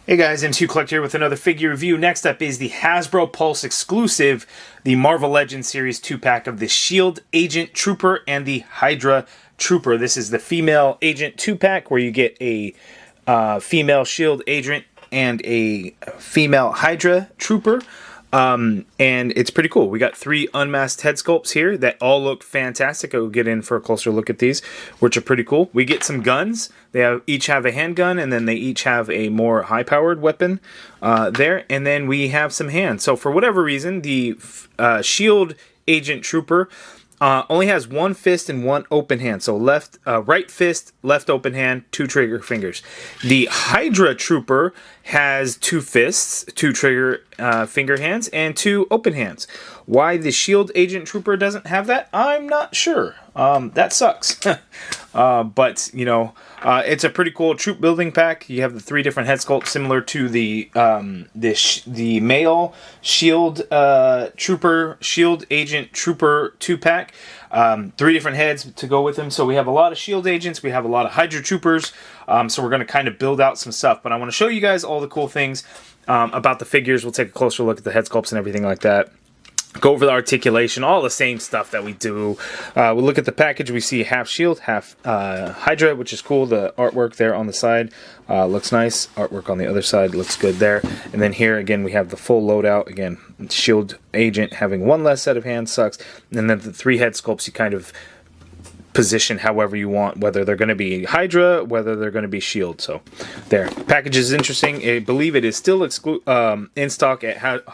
Hey guys, M2 Collector here with another figure review. Next up is the Hasbro Pulse exclusive, the Marvel Legends Series 2-pack of the S.H.I.E.L.D. Agent Trooper and the Hydra Trooper. This is the female Agent 2-pack where you get a female S.H.I.E.L.D. Agent and a female Hydra Trooper. And it's pretty cool. We got 3 unmasked head sculpts here that all look fantastic. I will get in for a closer look at these, which are pretty cool. We get some guns. They each have a handgun, and then they each have a more high-powered weapon there. And then we have some hands. So for whatever reason, the S.H.I.E.L.D. Agent Trooper only has one fist and one open hand. So right fist, left open hand, 2 trigger fingers. The Hydra Trooper has 2 fists, 2 trigger finger hands, and 2 open hands. Why the S.H.I.E.L.D. Agent Trooper doesn't have that, I'm not sure. That sucks. But, you know, it's a pretty cool troop building pack. You have the 3 different head sculpts similar to the male S.H.I.E.L.D. Trooper, S.H.I.E.L.D. Agent Trooper 2-pack. 3 different heads to go with them. So we have a lot of S.H.I.E.L.D. agents. We have a lot of Hydra Troopers. So we're going to kind of build out some stuff. But I want to show you guys all the cool things about the figures. We'll take a closer look at the head sculpts and everything like that. Go over the articulation, all the same stuff that we do. We'll look at the package. We see half S.H.I.E.L.D., half Hydra, which is cool. The artwork there on the side looks nice. Artwork on the other side looks good there. And then here, again, we have the full loadout. Again, S.H.I.E.L.D. agent having one less set of hands sucks. And then the 3 head sculpts you kind of position however you want, whether they're going to be Hydra, whether they're going to be S.H.I.E.L.D. So there. Package is interesting. I believe it is still in stock at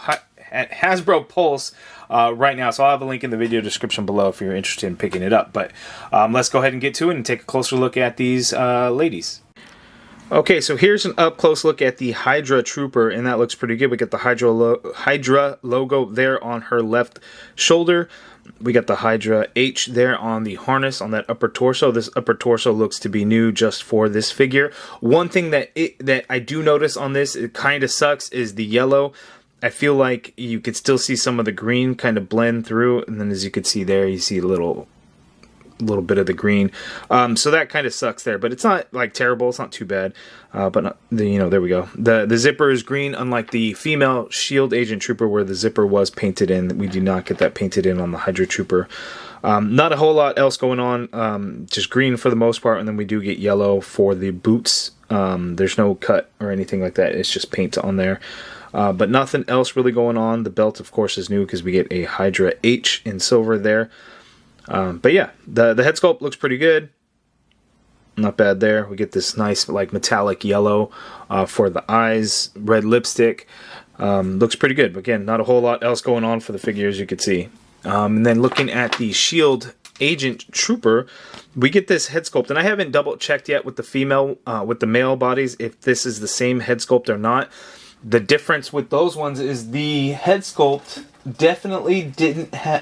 Hasbro Pulse right now, so I'll have a link in the video description below if you're interested in picking it up. But let's go ahead and get to it and take a closer look at these ladies. Okay, so here's an up-close look at the Hydra Trooper, and that looks pretty good. We got the Hydra logo there on her left shoulder. We got the Hydra H there on the harness on that upper torso. This upper torso looks to be new just for this figure. One thing that I do notice on this, it kind of sucks, is the yellow. I feel like you could still see some of the green kind of blend through, and then as you can see there, you see a little bit of the green. So that kind of sucks there, but it's not like terrible. It's not too bad. But there we go. The zipper is green, unlike the female S.H.I.E.L.D. Agent Trooper where the zipper was painted in. We do not get that painted in on the Hydra Trooper. Not a whole lot else going on. Just green for the most part, and then we do get yellow for the boots. There's no cut or anything like that. It's just paint on there. But nothing else really going on. The belt, of course, is new because we get a Hydra H in silver there. But yeah, the head sculpt looks pretty good. Not bad there. We get this nice like metallic yellow for the eyes, red lipstick. Looks pretty good. Again, not a whole lot else going on for the figure, as you can see. And then looking at the S.H.I.E.L.D. Agent Trooper, we get this head sculpt, and I haven't double checked yet with the male bodies if this is the same head sculpt or not. The difference with those ones is the head sculpt definitely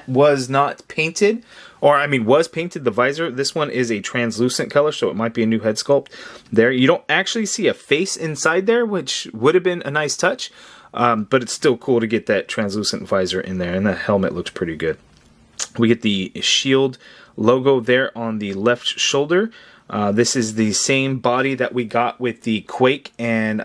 was not painted, or I mean was painted, the visor. This one is a translucent color, so it might be a new head sculpt there. You don't actually see a face inside there, which would have been a nice touch, but it's still cool to get that translucent visor in there, and the helmet looks pretty good. We get the S.H.I.E.L.D. logo there on the left shoulder. This is the same body that we got with the Quake and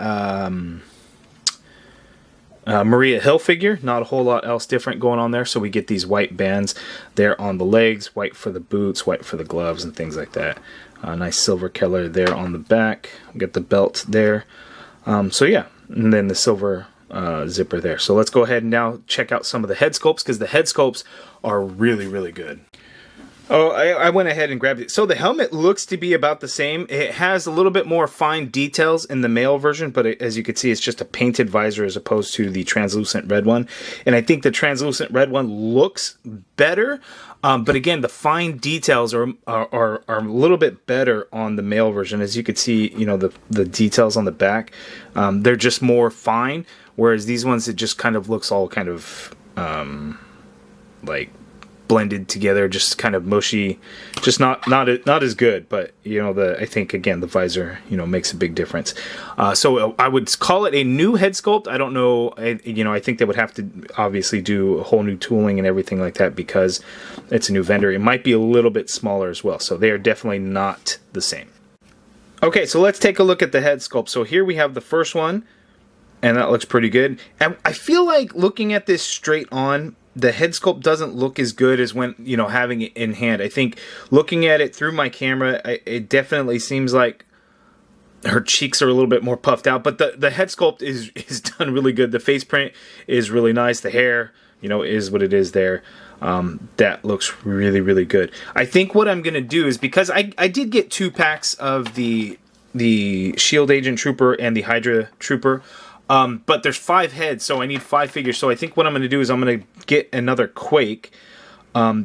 Maria Hill figure. Not a whole lot else different going on there. So we get these white bands there on the legs, white for the boots, white for the gloves, and things like that. Nice silver color there on the back. We get the belt there. So yeah, and then the silver zipper there. So let's go ahead and now check out some of the head sculpts, because the head sculpts are really, really good. Oh, I went ahead and grabbed it. So the helmet looks to be about the same. It has a little bit more fine details in the male version, but as you can see, it's just a painted visor as opposed to the translucent red one. And I think the translucent red one looks better, but again, the fine details are a little bit better on the male version. As you can see, you know, the details on the back, they're just more fine, whereas these ones, it just kind of looks all kind of like blended together, just kind of mushy, just not as good. But you know, I think again the visor, you know, makes a big difference. So I would call it a new head sculpt. I don't know, I think they would have to obviously do a whole new tooling and everything like that because it's a new vendor. It might be a little bit smaller as well, so they are definitely not the same. Okay, so let's take a look at the head sculpt. So here we have the first one. and that looks pretty good. And I feel like looking at this straight on, the head sculpt doesn't look as good as when, you know, having it in hand. I think looking at it through my camera, it definitely seems like her cheeks are a little bit more puffed out, but the head sculpt is done really good. The face print is really nice. The hair, you know, is what it is there. That looks really, really good. I think what I'm going to do is, because I did get 2 packs of the S.H.I.E.L.D. Agent Trooper and the Hydra Trooper, but there's 5 heads, so I need 5 figures. So I think what I'm going to do is I'm going to get another Quake,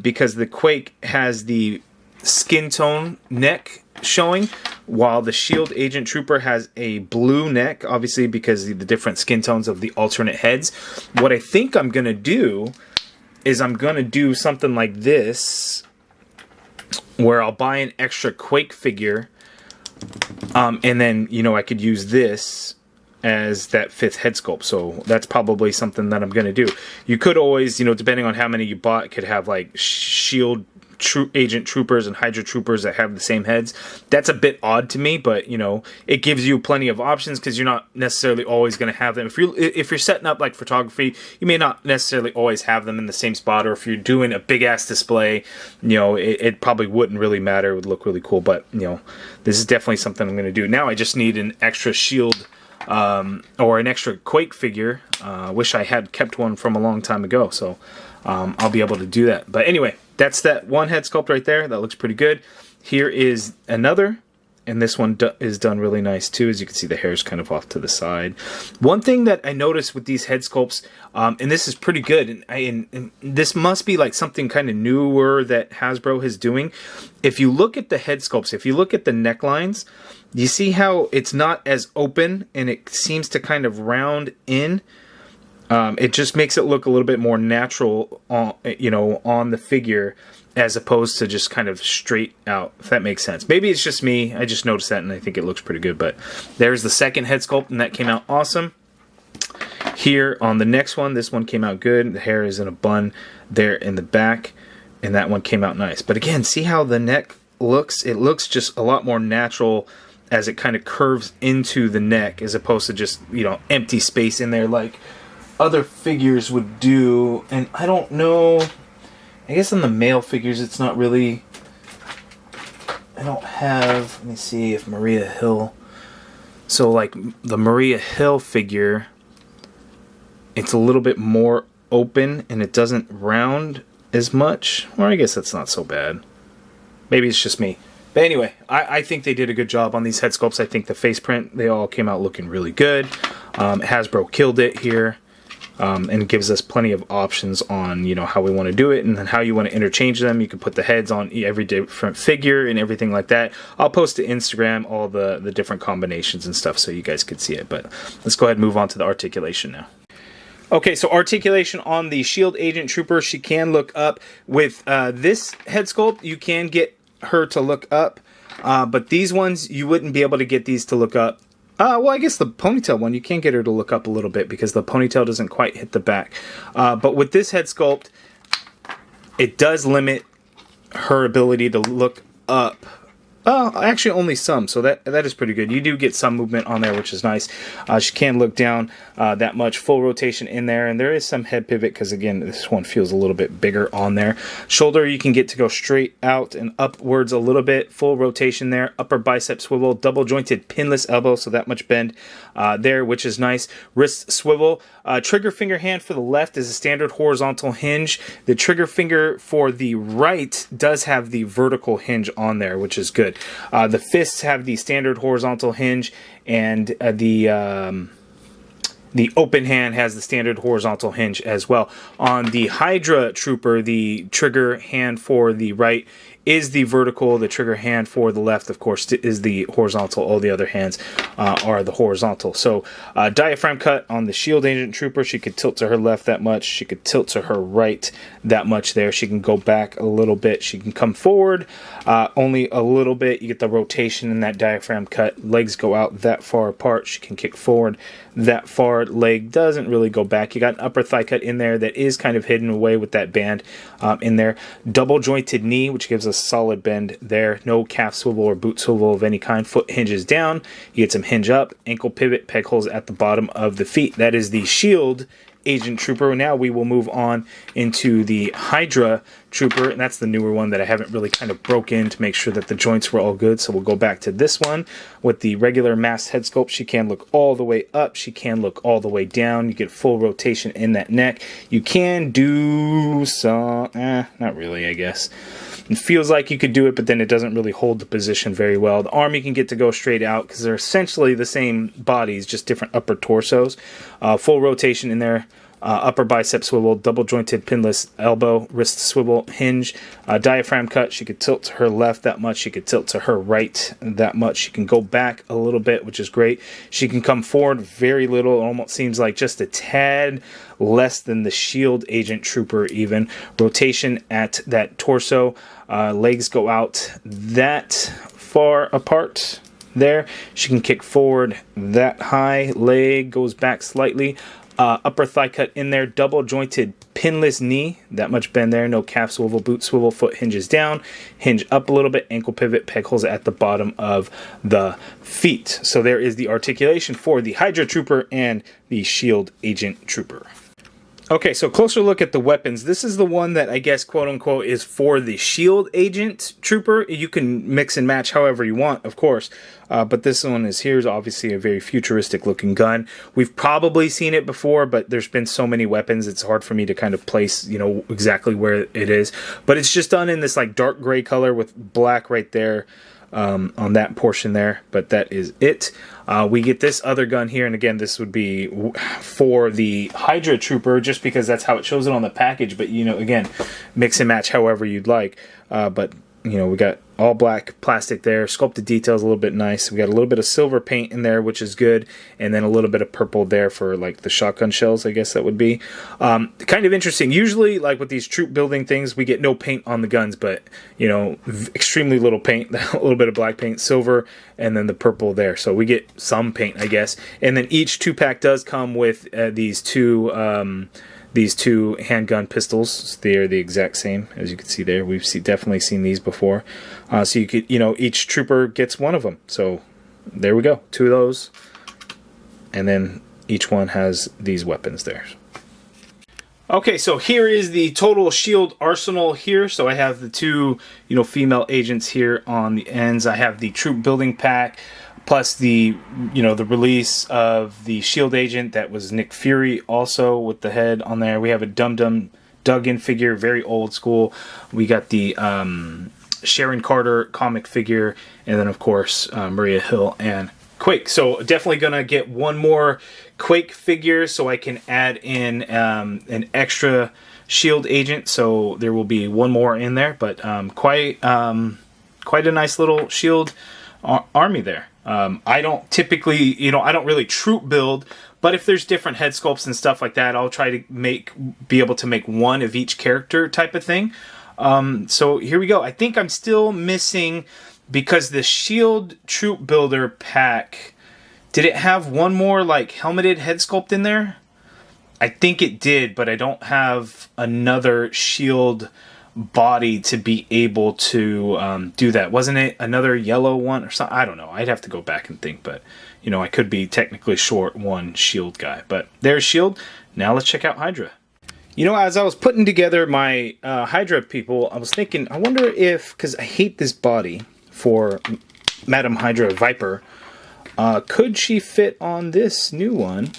because the Quake has the skin tone neck showing, while the S.H.I.E.L.D. Agent Trooper has a blue neck, obviously because of the different skin tones of the alternate heads. What I think I'm going to do is I'm going to do something like this, where I'll buy an extra Quake figure, and then, you know, I could use this as that 5th head sculpt. So that's probably something that I'm going to do. You could always, you know, depending on how many you bought, could have like S.H.I.E.L.D. Agent Troopers and Hydra Troopers that have the same heads. That's a bit odd to me, but, you know, it gives you plenty of options, because you're not necessarily always going to have them. If you're setting up like photography, you may not necessarily always have them in the same spot, or if you're doing a big ass display, you know, it probably wouldn't really matter. It would look really cool, but, you know, this is definitely something I'm going to do. Now I just need an extra S.H.I.E.L.D. Or an extra Quake figure. Wish I had kept one from a long time ago, so I'll be able to do that. But anyway, that's that one head sculpt right there. That looks pretty good. Here is another, and this one is done really nice too. As you can see, the hair is kind of off to the side. One thing that I noticed with these head sculpts, and this is pretty good, and this must be like something kind of newer that Hasbro is doing. If you look at the head sculpts, if you look at the necklines, you see how it's not as open, and it seems to kind of round in. It just makes it look a little bit more natural, you know, on the figure, as opposed to just kind of straight out, if that makes sense. Maybe it's just me. I just noticed that, and I think it looks pretty good. But there's the 2nd head sculpt, and that came out awesome. Here on the next one, this one came out good. The hair is in a bun there in the back, and that one came out nice. But again, see how the neck looks? It looks just a lot more natural as it kind of curves into the neck, as opposed to just, you know, empty space in there like other figures would do. And I don't know, I guess on the male figures it's not really, I don't have, let me see if Maria Hill, so like the Maria Hill figure, it's a little bit more open and it doesn't round as much. Or I guess that's not so bad. Maybe it's just me. But anyway, I think they did a good job on these head sculpts. I think the face print, they all came out looking really good. Hasbro killed it here. And gives us plenty of options on, you know, how we want to do it, and then how you want to interchange them. You can put the heads on every different figure and everything like that. I'll post to Instagram all the different combinations and stuff so you guys can see it. But let's go ahead and move on to the articulation now. Okay, so articulation on the S.H.I.E.L.D. Agent Trooper. She can look up. With this head sculpt, you can get her to look up. But these ones, you wouldn't be able to get these to look up. Well, I guess the ponytail one, you can get her to look up a little bit because the ponytail doesn't quite hit the back. But with this head sculpt, it does limit her ability to look up. Actually, only some, so that is pretty good. You do get some movement on there, which is nice. She can look down that much. Full rotation in there, and there is some head pivot because, again, this one feels a little bit bigger on there. Shoulder, you can get to go straight out and upwards a little bit. Full rotation there. Upper bicep swivel. Double jointed pinless elbow, so that much bend there, which is nice. Wrist swivel. Trigger finger hand for the left is a standard horizontal hinge. The trigger finger for the right does have the vertical hinge on there, which is good. The fists have the standard horizontal hinge, and the open hand has the standard horizontal hinge as well. On the Hydra Trooper, the trigger hand for the right is the vertical. The trigger hand for the left, of course, is the horizontal. All the other hands are the horizontal. So diaphragm cut on the S.H.I.E.L.D. Agent Trooper. She could tilt to her left that much. She could tilt to her right that much there. She can go back a little bit. She can come forward only a little bit. You get the rotation in that diaphragm cut. Legs go out that far apart. She can kick forward that far. Leg doesn't really go back. You got an upper thigh cut in there that is kind of hidden away with that band in there. Double jointed knee, which gives us solid bend there. No calf swivel or boot swivel of any kind. Foot hinges down. You get some hinge up, ankle pivot, peg holes at the bottom of the feet. That is the S.H.I.E.L.D. Agent Trooper. Now we will move on into the Hydra Trooper, and that's the newer one that I haven't really kind of broke in to make sure that the joints were all good. So we'll go back to this one with the regular masked head sculpt. She can look all the way up. She can look all the way down. You get full rotation in that neck. You can do some, not really, I guess. It feels like you could do it, but then it doesn't really hold the position very well. The arm you can get to go straight out because they're essentially the same bodies, just different upper torsos. Full rotation in there. Upper bicep swivel, double jointed pinless elbow, wrist swivel, hinge, diaphragm cut. She could tilt to her left that much. She could tilt to her right that much. She can go back a little bit, which is great. She can come forward very little. It almost seems like just a tad less than the S.H.I.E.L.D. Agent Trooper even. Rotation at that torso. Legs go out that far apart. There. She can kick forward that high. Leg goes back slightly. Upper thigh cut in there, double jointed pinless knee, that much bend there, no calf swivel, boot swivel, foot hinges down, hinge up a little bit, ankle pivot, peg holes at the bottom of the feet. So there is the articulation for the Hydra Trooper and the S.H.I.E.L.D. Agent Trooper. Okay, so closer look at the weapons. This is the one that I guess, quote unquote, is for the S.H.I.E.L.D. Agent Trooper. You can mix and match however you want, of course. But this one is here is obviously a very futuristic looking gun. We've probably seen it before, but there's been so many weapons, it's hard for me to kind of place, you know, exactly where it is. But it's just done in this like dark gray color with black right there. On that portion there, but that is it. We get this other gun here, and again, this would be for the Hydra Trooper, just because that's how it shows it on the package, but, you know, again, mix and match however you'd like. But, you know, we got all black plastic there, sculpted details a little bit nice. We got a little bit of silver paint in there, which is good, and then a little bit of purple there for like the shotgun shells, I guess that would be. Kind of interesting. Usually, like with these troop building things, we get no paint on the guns, but, you know, extremely little paint, a little bit of black paint, silver, and then the purple there. So we get some paint, I guess. And then each 2-pack does come with these two handgun pistols. They are the exact same, as you can see there. We've definitely seen these before. So you could, you know, each trooper gets one of them. So there we go, 2 of those. And then each one has these weapons there. Okay, so here is the total S.H.I.E.L.D. arsenal here. So I have the 2, you know, female agents here on the ends. I have the troop building pack, plus the, you know, the release of the S.H.I.E.L.D. agent that was Nick Fury also with the head on there. We have a Dum Dum dug-in figure, very old school. We got the Sharon Carter comic figure, and then of course Maria Hill and Quake. So definitely gonna get one more Quake figure so I can add in an extra S.H.I.E.L.D. agent. So there will be one more in there, but quite a nice little S.H.I.E.L.D. army there. I don't typically, you know, I don't really troop build, but if there's different head sculpts and stuff like that, I'll try to be able to make one of each character type of thing. So here we go. I think I'm still missing, because the S.H.I.E.L.D. troop builder pack, did it have one more like helmeted head sculpt in there? I think it did, but I don't have another S.H.I.E.L.D. body to be able to do that. Wasn't it another yellow one or something? I don't know. I'd have to go back and think, but, you know, I could be technically short one S.H.I.E.L.D. guy. But there's S.H.I.E.L.D. Now let's check out Hydra. You know, as I was putting together my Hydra people, I was thinking, I wonder if, because I hate this body for Madam Hydra Viper, could she fit on this new one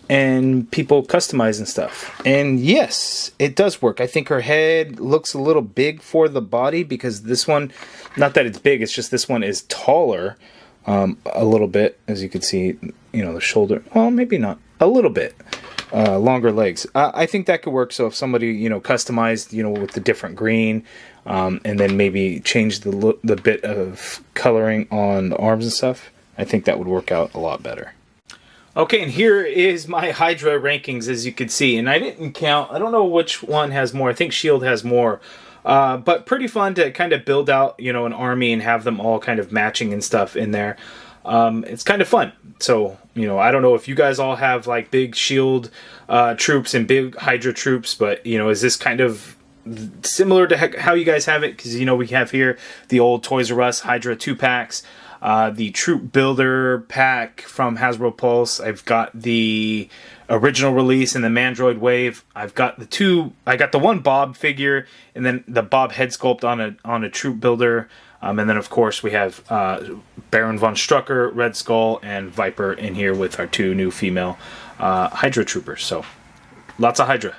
and people customize and stuff? And yes, it does work. I think her head looks a little big for the body, because this one, not that it's big, it's just this one is taller a little bit, as you can see, you know, the shoulder, well, maybe not, a little bit. Longer legs. I think that could work. So if somebody, you know, customized, you know, with the different green, and then maybe change the bit of coloring on the arms and stuff, I think that would work out a lot better. Okay, and here is my Hydra rankings, as you can see. And I didn't count, I don't know which one has more. I think S.H.I.E.L.D. has more. But pretty fun to kind of build out, you know, an army and have them all kind of matching and stuff in there. It's kind of fun. So, you know, I don't know if you guys all have like big S.H.I.E.L.D. Troops and big Hydra troops, but, you know, is this kind of similar to how you guys have it, because you know we have here the old Toys R Us Hydra 2-packs, the Troop Builder pack from Hasbro Pulse. I've got the original release and the Mandroid Wave. I got the one Bob figure, and then the Bob head sculpt on a Troop Builder. And then, of course, we have Baron von Strucker, Red Skull, and Viper in here with our 2 new female Hydra troopers. So, lots of Hydra.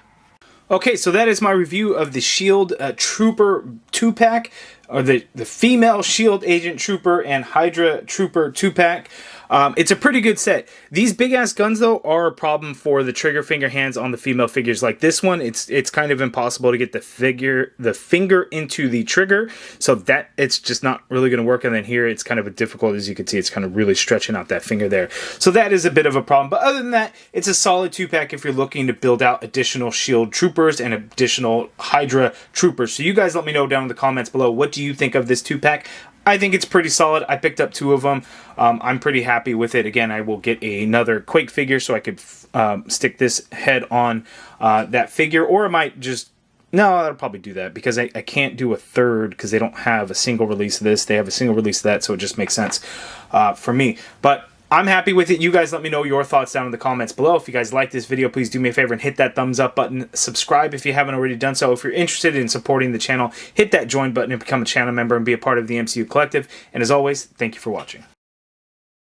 Okay, so that is my review of the S.H.I.E.L.D. Trooper 2-pack, or the female S.H.I.E.L.D. Agent Trooper and Hydra Trooper 2-pack. It's a pretty good set. These big-ass guns, though, are a problem for the trigger finger hands on the female figures. Like this one, it's kind of impossible to get the finger into the trigger, so that it's just not really going to work. And then here, it's kind of difficult, as you can see, it's kind of really stretching out that finger there. So that is a bit of a problem. But other than that, it's a solid 2-pack if you're looking to build out additional S.H.I.E.L.D. troopers and additional Hydra troopers. So you guys let me know down in the comments below, what do you think of this 2-pack? I think it's pretty solid. I picked up 2 of them. I'm pretty happy with it. Again, I will get another Quake figure so I could stick this head on that figure. Or I might just... No, I'll probably do that because I can't do a third because they don't have a single release of this. They have a single release of that, so it just makes sense for me. But I'm happy with it. You guys let me know your thoughts down in the comments below. If you guys like this video, please do me a favor and hit that thumbs up button. Subscribe if you haven't already done so. If you're interested in supporting the channel, hit that join button and become a channel member and be a part of the MCU Collective. And as always, thank you for watching.